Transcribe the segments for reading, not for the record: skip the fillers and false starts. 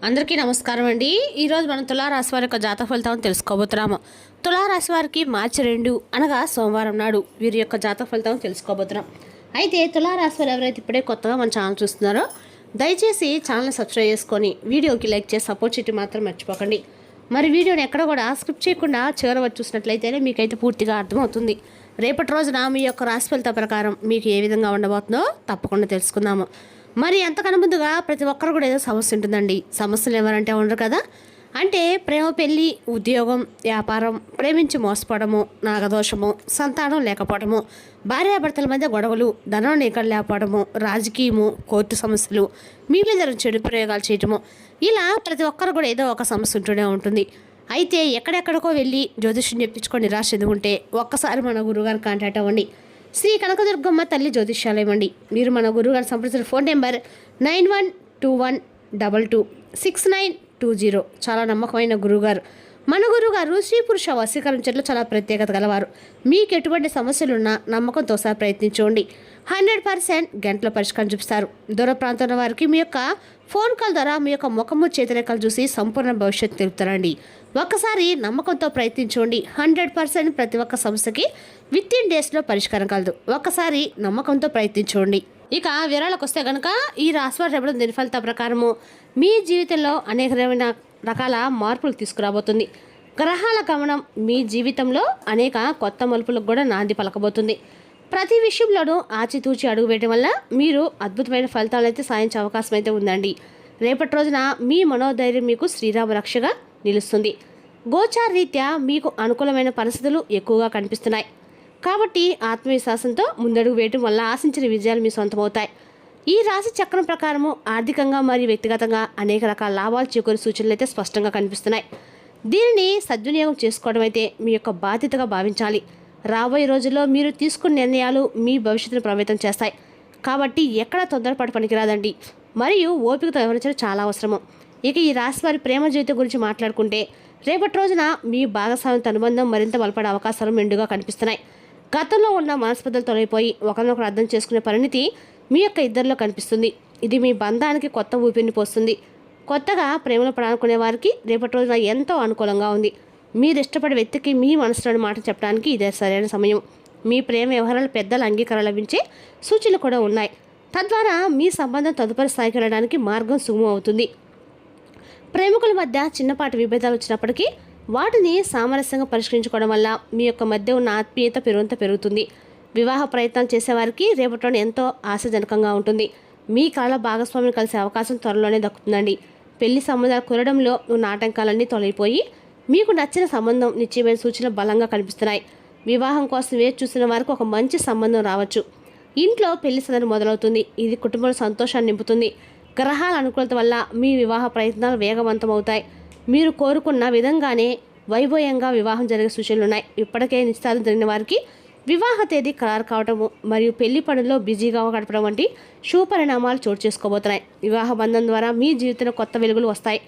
అందరికీ నమస్కారం అండి. ఈరోజు మనం తులారాశి వారి యొక్క జాతక ఫలితాలను తెలుసుకోబోతున్నాము. తులారాశి వారికి మార్చి 2 అనగా సోమవారం నాడు వీరి యొక్క జాతక ఫలితాలను తెలుసుకోబోతున్నాం. అయితే తులారాశి వారు ఎవరైతే ఇప్పుడే కొత్తగా మన ఛానల్ చూస్తున్నారో దయచేసి ఛానల్ సబ్స్క్రైబ్ చేసుకొని వీడియోకి లైక్ చేసి సపోర్ట్ చేయడం మాత్రం మర్చిపోకండి. మరి వీడియోని ఎక్కడ కూడా స్కిప్ చేయకుండా చివరి వరకు చూసినట్లయితేనే మీకైతే పూర్తిగా అర్థమవుతుంది. రేపటి రోజున మీ యొక్క రాశి ఫలిత ప్రకారం మీకు ఏ విధంగా ఉండబోతుందో తప్పకుండా తెలుసుకుందాము. మరి అంతకన్నా ముందుగా ప్రతి ఒక్కరు కూడా ఏదో సమస్య ఉంటుందండి. సమస్యలు ఎవరంటే ఉండరు కదా. అంటే ప్రేమ, పెళ్ళి, ఉద్యోగం, వ్యాపారం, ప్రేమించి మోసపోవడము, నాగదోషము, సంతానం లేకపోవడము, భార్యాభర్తల మధ్య గొడవలు, ధనం నీకలు లేకపోవడము, రాజకీయము, కోర్టు సమస్యలు, మీ మీద చెడు ప్రయోగాలు చేయటము, ఇలా ప్రతి ఒక్కరు కూడా ఏదో ఒక సమస్య ఉంటూనే ఉంటుంది. అయితే ఎక్కడెక్కడికో వెళ్ళి జ్యోతిష్యం చెప్పించుకొని నిరాశ ఎదుగుంటే ఒక్కసారి మన గురువుగారు కాంటాక్ట్ అవ్వండి. శ్రీ కనకదుర్గమ్మ తల్లి జ్యోతిష్యాలయం అండి. మీరు మన గురువుగారు సంప్రదించిన ఫోన్ నెంబర్ 9121226920. చాలా నమ్మకమైన గురువుగారు. మన గురువుగారు స్త్రీ పురుష వశీకరించడంలో చాలా ప్రత్యేకత గలవారు. మీకు ఎటువంటి సమస్యలున్నా నమ్మకంతో సహా ప్రయత్నించండి. 100% గంటల పరిష్కారం చూపిస్తారు. దూర ప్రాంతంలో వారికి మీ యొక్క ఫోన్ కాల్ ద్వారా మీ యొక్క ముఖము చేతిరేఖలు చూసి సంపూర్ణ భవిష్యత్తు తెలుపుతారండి. ఒక్కసారి నమ్మకంతో ప్రయత్నించండి. 100% ప్రతి ఒక్క సమస్యకి విత్-ఇన్ డేస్లో పరిష్కారం కలదు. ఒక్కసారి నమ్మకంతో ప్రయత్నించండి. ఇక వివరాలకు వస్తే కనుక ఈ రాశివారు రేపటి దిన ఫలిత ప్రకారము మీ జీవితంలో అనేక రకాల మార్పులు తీసుకురాబోతుంది. గ్రహాల గమనం మీ జీవితంలో అనేక కొత్త మలుపులకు కూడా నాంది పలకబోతుంది. ప్రతి విషయంలోనూ ఆచితూచి అడుగు వేయడం వల్ల మీరు అద్భుతమైన ఫలితాలు అయితే సాధించే అవకాశం అయితే ఉందండి. రేపటి రోజున మీ మనోధైర్యం మీకు శ్రీరామ రక్షగా నిలుస్తుంది. గోచార రీత్యా మీకు అనుకూలమైన పరిస్థితులు ఎక్కువగా కనిపిస్తున్నాయి. కాబట్టి ఆత్మవిశ్వాసంతో ముందడుగు వేయడం వల్ల ఆశించిన విజయాలు మీ సొంతమవుతాయి. ఈ రాశి చక్రం ప్రకారము ఆర్థికంగా మరియు వ్యక్తిగతంగా అనేక రకాల లాభాలు చేకూరే సూచనలు అయితే స్పష్టంగా కనిపిస్తున్నాయి. దీనిని సద్వినియోగం చేసుకోవడం అయితే మీ యొక్క బాధ్యతగా భావించాలి. రాబోయే రోజుల్లో మీరు తీసుకున్న నిర్ణయాలు మీ భవిష్యత్తును ప్రభావితం చేస్తాయి. కాబట్టి ఎక్కడ తొందరపాటు పనికిరాదండి. మరియు ఓపికతో వ్యవహరించడం చాలా అవసరము. ఇక ఈ రాశి వారి ప్రేమ జీవితం గురించి మాట్లాడుకుంటే రేపటి రోజున మీ భాగస్వామ్య అనుబంధం మరింత బలపడే అవకాశాలు మెండుగా కనిపిస్తున్నాయి. గతంలో ఉన్న మనస్పర్ధలు తొలగిపోయి ఒకరినొకరు అర్థం చేసుకునే పరిణితి మీ యొక్క ఇద్దరిలో కనిపిస్తుంది. ఇది మీ బంధానికి కొత్త ఊపిరిని పోస్తుంది. కొత్తగా ప్రేమలో పడాలనుకునే వారికి రేపటి రోజున ఎంతో అనుకూలంగా ఉంది. మీరు ఇష్టపడే వ్యక్తికి మీ మనసులోని మాట చెప్పడానికి ఇదే సరైన సమయం. మీ ప్రేమ వ్యవహారాలు పెద్దల అంగీకారం లభించే సూచనలు కూడా ఉన్నాయి. తద్వారా మీ సంబంధం తదుపరి స్థాయికి వెళ్ళడానికి మార్గం సుగమం అవుతుంది. ప్రేమికుల మధ్య చిన్నపాటి విభేదాలు వచ్చినప్పటికీ వాటిని సామరస్యంగా పరిష్కరించుకోవడం వల్ల మీ యొక్క మధ్య ఉన్న ఆత్మీయత పెరుగుతుంది. వివాహ ప్రయత్నాలు చేసేవారికి రేపటి ఎంతో ఆశాజనకంగా ఉంటుంది. మీ కళ భాగస్వామిని కలిసే అవకాశం త్వరలోనే దక్కుతుందండి. పెళ్లి సంబంధాలు కురడంలో ఉన్న ఆటంకాలన్నీ తొలగిపోయి మీకు నచ్చిన సంబంధం నిశ్చయమైన సూచనలు బలంగా కనిపిస్తున్నాయి. వివాహం కోసం వేచి చూసిన వారికి ఒక మంచి సంబంధం రావచ్చు. ఇంట్లో పెళ్లి సందడి మొదలవుతుంది. ఇది కుటుంబంలో సంతోషాన్ని నింపుతుంది. గ్రహాల అనుకూలత వల్ల మీ వివాహ ప్రయత్నాలు వేగవంతం అవుతాయి. మీరు కోరుకున్న విధంగానే వైభవంగా వివాహం జరిగే సూచనలు ఉన్నాయి. ఇప్పటికే నిశ్చితార్థం జరిగిన వారికి వివాహ తేదీ ఖరారు కావటము మరియు పెళ్లి పనుల్లో బిజీగా గడపడం వంటి శుభ పరిణామాలు చోటు చేసుకోబోతున్నాయి. వివాహ బంధం ద్వారా మీ జీవితంలో కొత్త వెలుగులు వస్తాయి.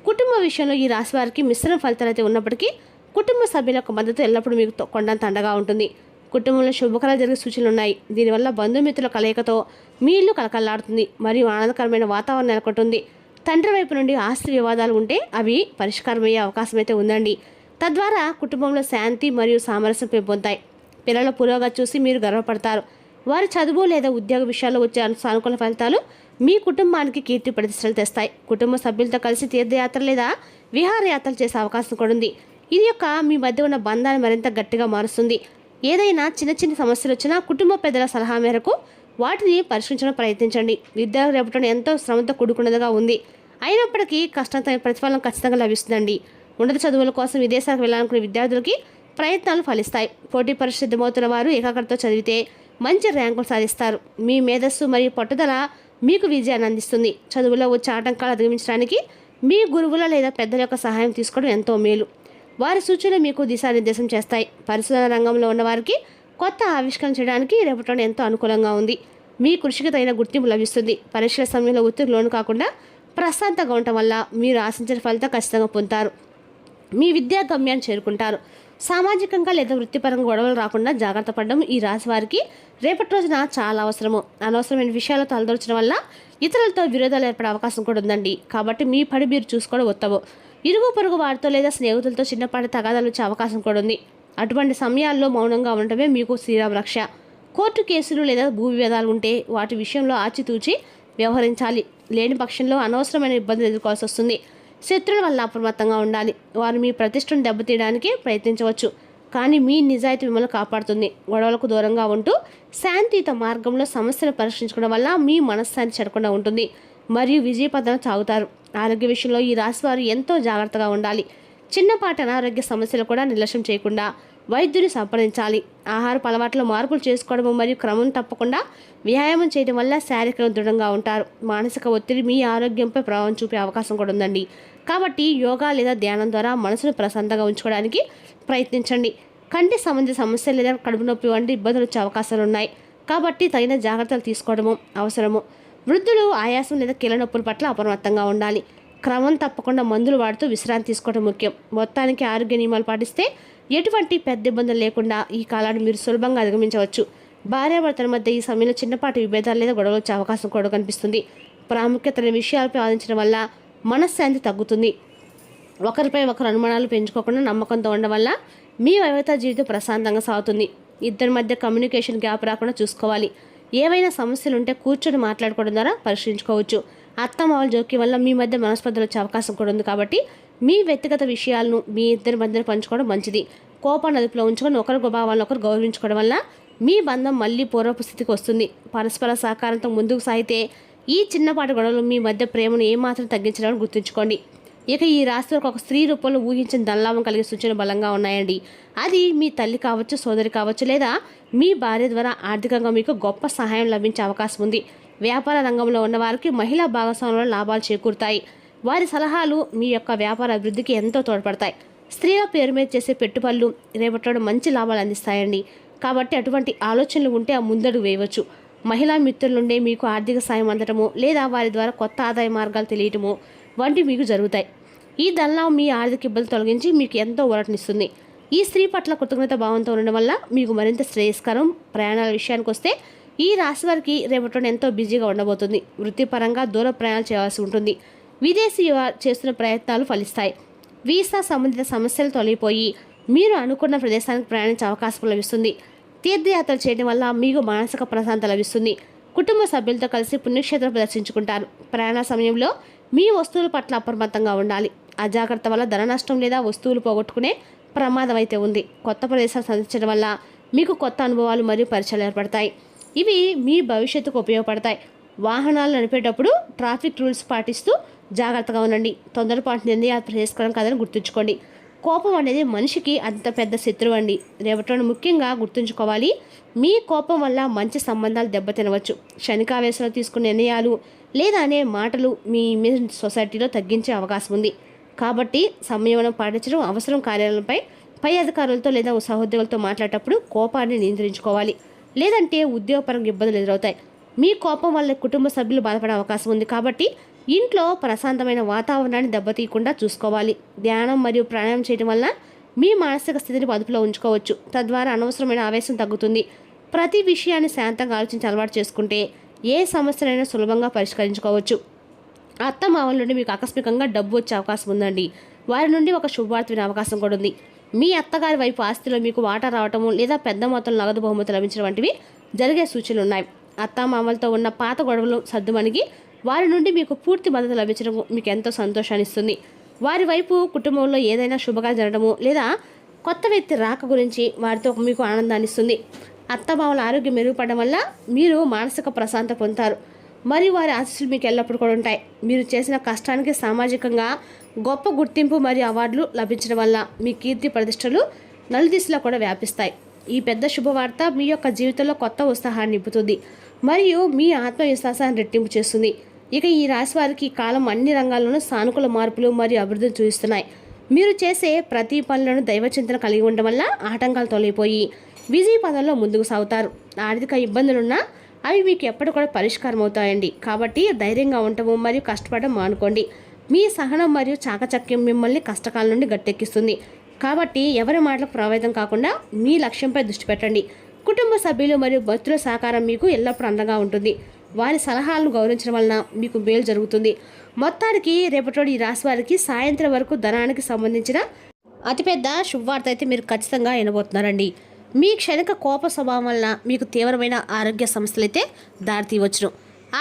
కుటుంబ విషయంలో ఈ రాశి వారికి మిశ్రమ ఫలితాలు అయితే ఉన్నప్పటికీ కుటుంబ సభ్యుల యొక్క మద్దతు ఎల్లప్పుడూ మీకు కొండంత అండగా ఉంటుంది. కుటుంబంలో శుభకరాలు జరిగే సూచనలు ఉన్నాయి. దీనివల్ల బంధుమిత్రుల కలయికతో మీ ఇల్లు కలకల్లాడుతుంది మరియు ఆనందకరమైన వాతావరణం నెలకొంటుంది. తండ్రి వైపు నుండి ఆస్తి వివాదాలు ఉంటే అవి పరిష్కారమయ్యే అవకాశం అయితే ఉందండి. తద్వారా కుటుంబంలో శాంతి మరియు సామరస్యం పెంపొందుతాయి. పిల్లల పురోగతి చూసి మీరు గర్వపడతారు. వారి చదువు లేదా ఉద్యోగ విషయాల్లో వచ్చే సానుకూల ఫలితాలు మీ కుటుంబానికి కీర్తి ప్రతిష్టలు తెస్తాయి. కుటుంబ సభ్యులతో కలిసి తీర్థయాత్ర లేదా విహారయాత్రలు చేసే అవకాశం కూడా ఉంది. ఇది యొక్క మీ మధ్య ఉన్న బంధాన్ని మరింత గట్టిగా మారుస్తుంది. ఏదైనా చిన్న చిన్న సమస్యలు వచ్చినా కుటుంబ పెద్దల సలహా మేరకు వాటిని పరిష్కరించడం ప్రయత్నించండి. విద్యార్థులు రేపటి ఎంతో శ్రమతో కూడుకున్నదిగా ఉంది. అయినప్పటికీ కష్టంతో ప్రతిఫలం ఖచ్చితంగా లభిస్తుందండి. ఉన్నత చదువుల కోసం విదేశాలకు వెళ్ళాలనుకునే విద్యార్థులకి ప్రయత్నాలు ఫలిస్తాయి. పోటీ పరీక్ష సిద్ధమవుతున్న వారు ఏకాగ్రతతో చదివితే మంచి ర్యాంకులు సాధిస్తారు. మీ మేధస్సు మరియు పట్టుదల మీకు విజయాన్ని అందిస్తుంది. చదువులో వచ్చే ఆటంకాలు అధిగమించడానికి మీ గురువుల లేదా పెద్దల యొక్క సహాయం తీసుకోవడం ఎంతో మేలు. వారి సూచనలు మీకు దిశానిర్దేశం చేస్తాయి. పరిశోధన రంగంలో ఉన్న వారికి కొత్త ఆవిష్కరణ చేయడానికి రేపటి ఎంతో అనుకూలంగా ఉంది. మీ కృషికి తగిన గుర్తింపు లభిస్తుంది. పరీక్షల సమయంలో ఒత్తిడి లోను కాకుండా ప్రశాంతంగా ఉండటం వల్ల మీరు ఆశించిన ఫలితం ఖచ్చితంగా పొందుతారు. మీ విద్యా గమ్యాన్ని చేరుకుంటారు. సామాజికంగా లేదా వృత్తిపరంగా గొడవలు రాకుండా జాగ్రత్త పడడం ఈ రాశి వారికి రేపటి రోజున చాలా అవసరము. అనవసరమైన విషయాలు తలదొరచడం వల్ల ఇతరులతో విరోధాలు ఏర్పడే అవకాశం కూడా ఉందండి. కాబట్టి మీ పని మీరు చూసుకోవడం ఉత్తమం. ఇరుగు పొరుగు వారితో లేదా స్నేహితులతో చిన్నపాటి తగాదాలు వచ్చే అవకాశం కూడా ఉంది. అటువంటి సమయాల్లో మౌనంగా ఉండటమే మీకు శ్రీరామ రక్ష. కోర్టు కేసులు లేదా భూ వివాదాలు ఉంటే వాటి విషయంలో ఆచితూచి వ్యవహరించాలి. లేని పక్షంలో అనవసరమైన ఇబ్బందులు ఎదుర్కోవాల్సి వస్తుంది. శత్రువుల వల్ల అప్రమత్తంగా ఉండాలి. వారు మీ ప్రతిష్టను దెబ్బతీయడానికి ప్రయత్నించవచ్చు, కానీ మీ నిజాయితీ మిమ్మల్ని కాపాడుతుంది. గొడవలకు దూరంగా ఉంటూ శాంతియుత మార్గంలో సమస్యను పరిష్కరించుకోవడం వల్ల మీ మనశ్శాంతి చెడకుండా ఉంటుంది మరియు విజయపథం సాగుతారు. ఆరోగ్య విషయంలో ఈ రాశి వారు ఎంతో జాగ్రత్తగా ఉండాలి. చిన్నపాటి అనారోగ్య సమస్యలు కూడా నిర్లక్ష్యం చేయకుండా వైద్యుని సంప్రదించాలి. ఆహారపు అలవాట్లో మార్పులు చేసుకోవడము మరియు క్రమం తప్పకుండా వ్యాయామం చేయడం వల్ల శారీరకంగా దృఢంగా ఉంటారు. మానసిక ఒత్తిడి మీ ఆరోగ్యంపై ప్రభావం చూపే అవకాశం కూడా ఉందండి. కాబట్టి యోగా లేదా ధ్యానం ద్వారా మనసును ప్రశాంతంగా ఉంచుకోవడానికి ప్రయత్నించండి. కంటి సంబంధిత సమస్యలు లేదా కడుపు నొప్పి వంటి ఇబ్బందులు వచ్చే అవకాశాలు ఉన్నాయి. కాబట్టి తగిన జాగ్రత్తలు తీసుకోవడము అవసరము. వృద్ధులు ఆయాసం లేదా కీళ్ళ నొప్పుల పట్ల అప్రమత్తంగా ఉండాలి. క్రమం తప్పకుండా మందులు వాడుతూ విశ్రాంతి తీసుకోవడం ముఖ్యం. మొత్తానికి ఆరోగ్య నియమాలు పాటిస్తే ఎటువంటి పెద్ద ఇబ్బందులు లేకుండా ఈ కాలాన్ని మీరు సులభంగా అధిగమించవచ్చు. భార్యాభర్తల మధ్య ఈ సమయంలో చిన్నపాటి విభేదాలు లేదా గొడవలు వచ్చే అవకాశం కూడా కనిపిస్తుంది. ప్రాముఖ్యత విషయాలపై ఆలోచించడం వల్ల మనశ్శాంతి తగ్గుతుంది. ఒకరిపై ఒకరు అనుమానాలు పెంచుకోకుండా నమ్మకంతో ఉండడం వల్ల మీ వైవాహిక జీవితం ప్రశాంతంగా సాగుతుంది. ఇద్దరి మధ్య కమ్యూనికేషన్ గ్యాప్ రాకుండా చూసుకోవాలి. ఏవైనా సమస్యలు ఉంటే కూర్చొని మాట్లాడుకోవడం ద్వారా పరిష్కరించుకోవచ్చు. అత్తమామల జోక్యం వల్ల మీ మధ్య మనస్పర్ధలు వచ్చే అవకాశం కూడా ఉంది. కాబట్టి మీ వ్యక్తిగత విషయాలను మీ ఇద్దరి మధ్యన పంచుకోవడం మంచిది. కోపాన్ని అదుపులో ఉంచుకొని ఒకరి భావాలను ఒకరు గౌరవించుకోవడం వల్ల మీ బంధం మళ్ళీ పూర్వపు స్థితికి వస్తుంది. పరస్పర సహకారంతో ముందుకు సాగితే ఈ చిన్నపాటి గొడవలు మీ మధ్య ప్రేమను ఏమాత్రం తగ్గించడానికి గుర్తుంచుకోండి. ఇక ఈ రాశికి ఒక స్త్రీ రూపంలో ఊహించిన ధనలాభం కలిగే సూచనలు బలంగా ఉన్నాయండి. అది మీ తల్లి కావచ్చు, సోదరి కావచ్చు, లేదా మీ భార్య ద్వారా ఆర్థికంగా మీకు గొప్ప సహాయం లభించే అవకాశం ఉంది. వ్యాపార రంగంలో ఉన్న వారికి మహిళా భాగస్వామ్యంలో లాభాలు చేకూరుతాయి. వారి సలహాలు మీ యొక్క వ్యాపార అభివృద్ధికి ఎంతో తోడ్పడతాయి. స్త్రీల పేరు మీద చేసే పెట్టుబడులు రేపట్లో మంచి లాభాలు అందిస్తాయండి. కాబట్టి అటువంటి ఆలోచనలు ఉంటే ఆ ముందడుగు వేయవచ్చు. మహిళా మిత్రుల నుండి మీకు ఆర్థిక సాయం అందటము లేదా వారి ద్వారా కొత్త ఆదాయ మార్గాలు తెలియటము వంటివి మీకు జరుగుతాయి. ఈ ధనలాభం మీ ఆర్థిక ఇబ్బందులు తొలగించి మీకు ఎంతో ఊరటనిస్తుంది. ఈ స్త్రీ పట్ల కృతజ్ఞత భావంతో ఉండడం వల్ల మీకు మరింత శ్రేయస్కరం. ప్రయాణాల విషయానికి వస్తే ఈ రాశి వారికి రేపట్లో ఎంతో బిజీగా ఉండబోతుంది. వృత్తిపరంగా దూర ప్రయాణాలు చేయాల్సి ఉంటుంది. విదేశీ చేస్తున్న ప్రయత్నాలు ఫలిస్తాయి. వీసా సంబంధిత సమస్యలు తొలగిపోయి మీరు అనుకున్న ప్రదేశానికి ప్రయాణించే అవకాశం లభిస్తుంది. తీర్థయాత్రలు చేయడం వల్ల మీకు మానసిక ప్రశాంతత లభిస్తుంది. కుటుంబ సభ్యులతో కలిసి పుణ్యక్షేత్రం ప్రదర్శించుకుంటారు. ప్రయాణ సమయంలో మీ వస్తువుల పట్ల అప్రమత్తంగా ఉండాలి. అజాగ్రత్త వల్ల ధన నష్టం లేదా వస్తువులు పోగొట్టుకునే ప్రమాదం అయితే ఉంది. కొత్త ప్రదేశాలు సందర్శించడం వల్ల మీకు కొత్త అనుభవాలు మరియు పరిచయాలు ఏర్పడతాయి. ఇవి మీ భవిష్యత్తుకు ఉపయోగపడతాయి. వాహనాలు నడిపేటప్పుడు ట్రాఫిక్ రూల్స్ పాటిస్తూ జాగ్రత్తగా ఉండండి. తొందరపాటు నిర్ణయాలు చేసుకోవడం కాదని గుర్తుంచుకోండి. కోపం అనేది మనిషికి అంత పెద్ద శత్రువు అండి. రేపటిలో ముఖ్యంగా గుర్తుంచుకోవాలి, మీ కోపం వల్ల మంచి సంబంధాలు దెబ్బతినవచ్చు. క్షణికావేశంలో తీసుకునే నిర్ణయాలు లేదా అనే మాటలు మీ ఇమేజ్ సొసైటీలో తగ్గించే అవకాశం ఉంది. కాబట్టి సంయమనం పాటించడం అవసరం. కార్యాలయంపై పై అధికారులతో లేదా సహోద్యోగులతో మాట్లాడేటప్పుడు కోపాన్ని నియంత్రించుకోవాలి, లేదంటే ఉద్యోగపరంగా ఇబ్బందులు ఎదురవుతాయి. మీ కోపం వల్ల కుటుంబ సభ్యులు బాధపడే అవకాశం ఉంది. కాబట్టి ఇంట్లో ప్రశాంతమైన వాతావరణాన్ని దెబ్బతీయకుండా చూసుకోవాలి. ధ్యానం మరియు ప్రాణాయామం చేయడం వల్ల మీ మానసిక స్థితిని అదుపులో ఉంచుకోవచ్చు. తద్వారా అనవసరమైన ఆవేశం తగ్గుతుంది. ప్రతి విషయాన్ని శాంతంగా ఆలోచించి అలవాటు చేసుకుంటే ఏ సమస్యనైనా సులభంగా పరిష్కరించుకోవచ్చు. అత్తమామల నుండి మీకు ఆకస్మికంగా డబ్బు వచ్చే అవకాశం ఉందండి. వారి నుండి ఒక శుభవార్త వినే అవకాశం కూడా ఉంది. మీ అత్తగారి వైపు ఆస్తిలో మీకు వాటా రావటము లేదా పెద్ద మొత్తంలో నగదు బహుమతి లభించడం వంటివి జరిగే సూచనలు ఉన్నాయి. అత్తమామలతో ఉన్న పాత గొడవలు సర్దుమణిగి వారి నుండి మీకు పూర్తి మద్దతు లభించడం మీకు ఎంతో సంతోషాన్ని ఇస్తుంది. వారి వైపు కుటుంబంలో ఏదైనా శుభకార్యం జరగడము లేదా కొత్త వ్యక్తి రాక గురించి వారితో మీకు ఆనందాన్ని ఇస్తుంది. అత్తమామల ఆరోగ్యం మెరుగుపడడం వల్ల మీరు మానసిక ప్రశాంతత పొందుతారు మరియు వారి ఆశీస్సులు మీకు ఎల్లప్పుడూ కూడా ఉంటాయి. మీరు చేసిన కష్టానికి సామాజికంగా గొప్ప గుర్తింపు మరియు అవార్డులు లభించడం వల్ల మీ కీర్తి ప్రతిష్టలు నలుదిశలో కూడా వ్యాపిస్తాయి. ఈ పెద్ద శుభవార్త మీ యొక్క జీవితంలో కొత్త ఉత్సాహాన్ని నింపుతుంది మరియు మీ ఆత్మవిశ్వాసాన్ని రెట్టింపు చేస్తుంది. ఇక ఈ రాశి వారికి ఈ కాలం అన్ని రంగాల్లోనూ సానుకూల మార్పులు మరియు అభివృద్ధిని చూపిస్తున్నాయి. మీరు చేసే ప్రతి పనులను దైవచింతన కలిగి ఉండడం వల్ల ఆటంకాలు తొలగిపోయి విజయ పదంలో ముందుకు సాగుతారు. ఆర్థిక ఇబ్బందులున్నా అవి మీకు ఎప్పటి కూడా పరిష్కారం అవుతాయండి. కాబట్టి ధైర్యంగా ఉండటము మరియు కష్టపడడం మానుకోండి. మీ సహనం మరియు చాకచక్యం మిమ్మల్ని కష్టకాలం నుండి గట్టెక్కిస్తుంది. కాబట్టి ఎవరి మాటలకు ప్రభావితం కాకుండా మీ లక్ష్యంపై దృష్టి పెట్టండి. కుటుంబ సభ్యులు మరియు భక్తుల సహకారం మీకు ఎల్లప్పుడూ అండగా ఉంటుంది. వారి సలహాలను గౌరవించడం వలన మీకు మేలు జరుగుతుంది. మొత్తానికి రేపటి రోజు ఈ రాశి వారికి సాయంత్రం వరకు ధనానికి సంబంధించిన అతిపెద్ద శుభవార్త అయితే మీరు ఖచ్చితంగా వినబోతున్నారండి. మీ క్షణిక కోప స్వభావం వలన మీకు తీవ్రమైన ఆరోగ్య సమస్యలు అయితే దారితీయవచ్చును.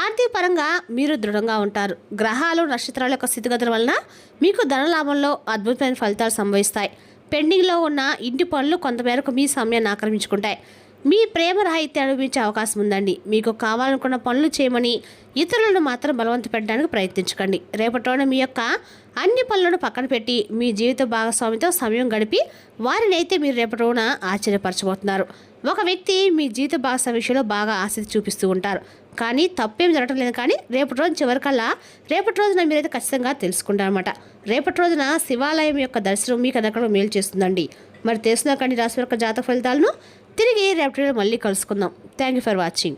ఆర్థిక పరంగా మీరు దృఢంగా ఉంటారు. గ్రహాలు నక్షత్రాల యొక్క స్థితిగతుల వలన మీకు ధనలాభంలో అద్భుతమైన ఫలితాలు సంభవిస్తాయి. పెండింగ్లో ఉన్న ఇంటి పనులు కొంతమేరకు మీ సమయాన్ని ఆక్రమించుకుంటాయి. మీ ప్రేమ రాహిత్యాన్ని అనుభవించే అవకాశం ఉందండి. మీకు కావాలనుకున్న పనులు చేయమని ఇతరులను మాత్రం బలవంత పెట్టడానికి ప్రయత్నించకండి. రేపటి రోజున మీ యొక్క అన్ని పనులను పక్కన పెట్టి మీ జీవిత భాగస్వామితో సమయం గడిపి వారిని అయితే మీరు రేపటి రోజున ఆశ్చర్యపరచబోతున్నారు. ఒక వ్యక్తి మీ జీవిత భాగస్వామి విషయంలో బాగా ఆసక్తి చూపిస్తూ ఉంటారు, కానీ తప్పేం జరగటం లేదు. కానీ రేపటి రోజు చివరికల్లా రేపటి రోజున మీరైతే ఖచ్చితంగా తెలుసుకుంటారు అనమాట. రేపటి రోజున శివాలయం యొక్క దర్శనం మీకు అదొక మేలు చేస్తుందండి. మరి తెలుసుకున్నాకండి రాశి యొక్క జాతక ఫలితాలను. తిరిగి రేపటి మళ్ళీ కలుసుకుందాం. Thank you for watching.